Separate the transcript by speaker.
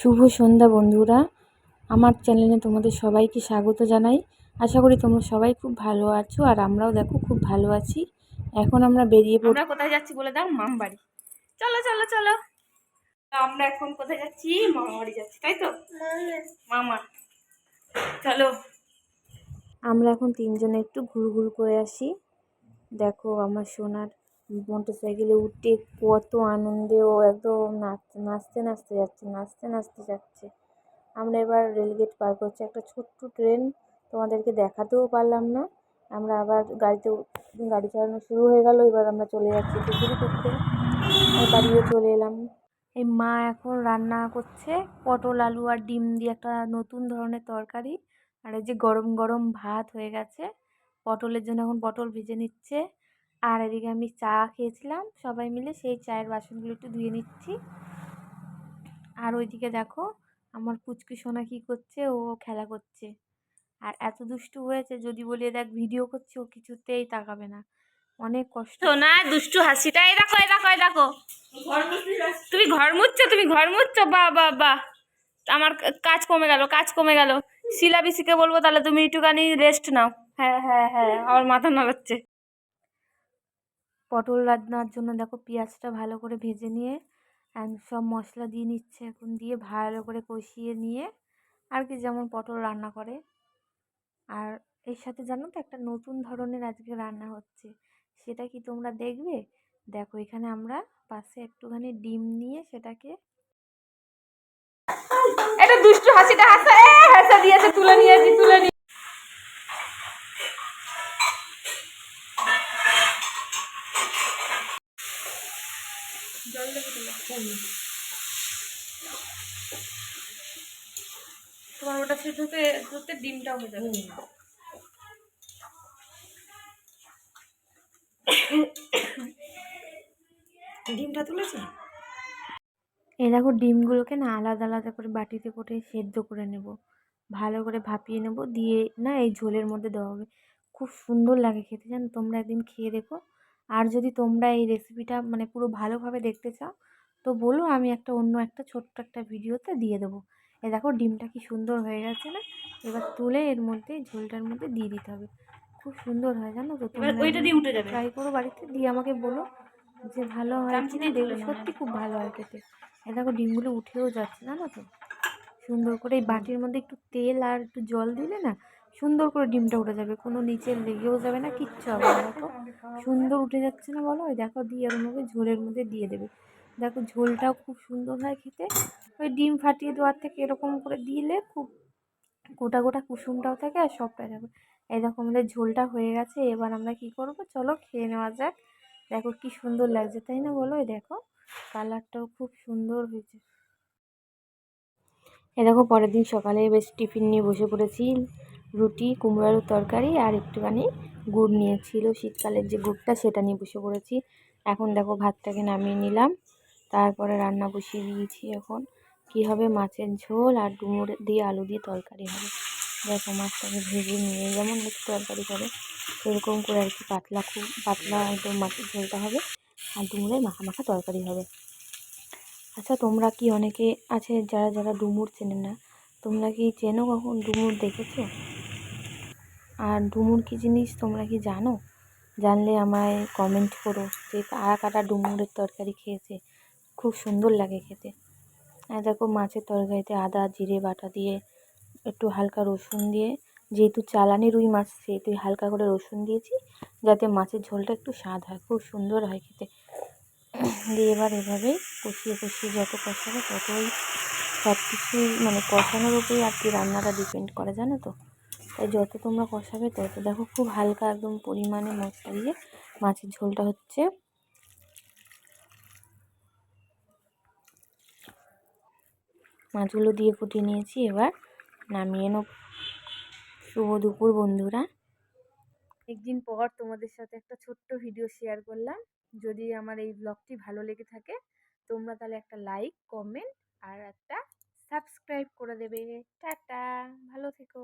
Speaker 1: শুভ সন্ধ্যা বন্ধুরা, আমার চ্যানেলে তোমাদের সবাইকে স্বাগত জানাই। আশা করি তোমরা সবাই খুব ভালো আছো, আর আমরাও দেখো খুব ভালো আছি। এখন আমরা বেরিয়ে পড়ি। আমরা কোথায় যাচ্ছি বলে দাও? মামবাড়ি। চলো চলো চলো, আমরা এখন কোথায় যাচ্ছি? মামাবাড়ি যাচ্ছি, তাই তো? মামা, চলো। আমরা এখন তিনজনে একটু ঘুরঘুর করে আসি। দেখো আমার সোনার মোটরসাইকেলে উঠে কত আনন্দে ও একদম নাচতে নাচতে যাচ্ছে। আমরা এবার রেলগেট পার করছি, একটা ছোট্ট ট্রেন, তোমাদেরকে দেখাতেও পারলাম না। আমরা আবার গাড়ি চালানো শুরু হয়ে গেল। এবার আমরা চলে যাচ্ছি পুকুরি করতে, বাড়িও চলে এলাম। এই মা এখন রান্না করছে পটল আলু আর ডিম দিয়ে একটা নতুন ধরনের তরকারি। আর এই যে গরম গরম ভাত হয়ে গেছে, পটলের জন্য এখন পটল ভেজে নিচ্ছে। আর এদিকে আমি চা খেয়েছিলাম সবাই মিলে, সেই চায়ের বাসনগুলো একটু ধুয়ে নিচ্ছি। আর ওইদিকে দেখো আমার পুচকি সোনা কি করছে, ও খেলা করছে। আর এত দুষ্টু হয়েছে, যদি বলি দেখ ভিডিও করছে, ও কিছুতেই তাকাবে না। অনেক কষ্ট। সোনা দুষ্টু হাসিটা, এই দেখো এই দেখো এই দেখো, তুমি ঘর মুছছো, বা আমার কাজ কমে গেল। শিলাবিসিকে বলবো তাহলে তুমি একটুখানি রেস্ট নাও। হ্যাঁ হ্যাঁ হ্যাঁ, আমার মাথা নাড়াচ্ছে। পটল রান্নার জন্য দেখো পেঁয়াজটা ভালো করে ভেজে নিয়ে সব মশলা দিয়ে নিচ্ছে, এখন দিয়ে ভালো করে কষিয়ে নিয়ে আর কি, যেমন পটল রান্না করে। আর এর সাথে জানো তো একটা নতুন ধরনের আজকে রান্না হচ্ছে, সেটা কি তোমরা দেখবে? দেখো এখানে আমরা পাশে একটুখানি ডিম নিয়ে সেটাকে, এটা দুষ্টু হাসিটা হাসা দিয়েছে, তুলে নিয়েছি। জল দেবো তোমার ওটা শেষ হতে হতে ডিমটাও হয়ে যাবে। ডিমটা তুলেছি। এই দেখো ডিমগুলোকে না আলাদা আলাদা করে বাটিতে করে সেদ্ধ করে নেব, ভালো করে ভাপিয়ে নেব, দিয়ে না এই ঝোলের মধ্যে দেওয়া হবে। খুব সুন্দর লাগে খেতে, জানো? তোমরা একদিন খেয়ে দেখো। আর যদি তোমরা এই রেসিপিটা মানে পুরো ভালোভাবে দেখতে চাও তো বলো, আমি অন্য একটা ছোট্ট একটা ভিডিওতে দিয়ে দেবো। এই দেখো ডিমটা কি সুন্দর হয়ে গেছে না? এবার তুলে এর মধ্যে ঝোলটার মধ্যে দিয়ে দিতে হবে। খুব সুন্দর হয়, জানো তো? তোমরা ওইটা দিয়ে উঠে যাবে, ট্রাই করো বাড়িতে, দিয়ে আমাকে বলো যে ভালো হয় কিনা। দেখবে সত্যি খুব ভালো হয় খেতে। এই দেখো ডিমগুলো উঠেও যাচ্ছে, জানো তো? সুন্দর করে এই বাটির মধ্যে একটু তেল আর একটু জল দিলে না সুন্দর করে ডিমটা উঠে যাবে, কোনো নিচে লেগেও যাবে না, কিচ্ছু হবে না। দেখো সুন্দর উঠে যাচ্ছে না বলো? ওই দেখো দিয়ে এর মধ্যে ঝোলের মধ্যে দিয়ে দেবে। দেখো ঝোলটাও খুব সুন্দর হয় খেতে। ওই ডিম ফাটিয়ে দেওয়ার থেকে এরকম করে দিলে খুব গোটা গোটা কুসুমটাও থাকে আর সবটাই থাকে। এই দেখো আমাদের ঝোলটা হয়ে গেছে, এবার আমরা কি করব, চলো খেয়ে নেওয়া যাক। দেখো কি সুন্দর লাগছে, তাই না বলো? এই দেখো কালারটাও খুব সুন্দর হয়েছে। এ দেখো পরের দিন সকালে বেশ টিফিন নিয়ে বসে পড়েছি। রুটি, কুমড়ো আলুর তরকারি আর একটুখানি গুড় নিয়েছিল, শীতকালের যে গুড়টা, সেটা নিয়ে বসে পড়েছি। এখন দেখো ভাতটাকে নামিয়ে নিলাম, তারপরে রান্না বসিয়ে দিয়েছি। এখন কি হবে, মাছের ঝোল আর ডুমুর দিয়ে আলু দিয়ে তরকারি হবে। দেখো মাছটাকে ভেজে নিয়ে যেমন একটু তরকারি করে সেরকম করে আর কি, খুব পাতলা একদম মাছের ঝোলটা হবে, আর ডুমুরের মাখা মাখা তরকারি হবে। আচ্ছা তোমরা কি, অনেকে আছে যারা যারা ডুমুর চেনে না, তোমরা কি চেনো? কখন ডুমুর দেখেছো? আর ডুমুর কী জিনিস তোমরা কি জানো? জানলে আমায় কমেন্ট করো যে কারা কারা ডুমুরের তরকারি খেয়েছে। খুব সুন্দর লাগে খেতে। আর দেখো মাছের তরকারিতে আদা জিরে বাটা দিয়ে একটু হালকা রসুন দিয়ে, যেহেতু চালানি রুই মাছ সেহেতু হালকা করে রসুন দিয়েছি, যাতে মাছের ঝোলটা একটু স্বাদ হয়, খুব সুন্দর হয় খেতে। দিয়ে এবার এভাবেই কষিয়ে কষিয়ে যত কষাবে ততই সব কিছুই মানে কষানোর উপরেই আর কি রান্নাটা ডিপেন্ড করে, জানো তো? তাই যত তোমরা কষাবে তত দেখো খুব হালকা একদম পরিমাণে মশলা দিয়ে মাছের ঝোলটা হচ্ছে। মাছগুলো দিয়ে ফুটিয়ে নিয়েছি, এবার নামিয়ে নেব। শুভ দুপুর বন্ধুরা। একদিন পর তোমাদের সাথে একটা ছোট্ট ভিডিও শেয়ার করলাম। যদি আমার এই ব্লগটি ভালো লেগে থাকে তোমরা তাহলে একটা লাইক, কমেন্ট আর একটা সাবস্ক্রাইব করে দেবে। টাটা, ভালো থেকো।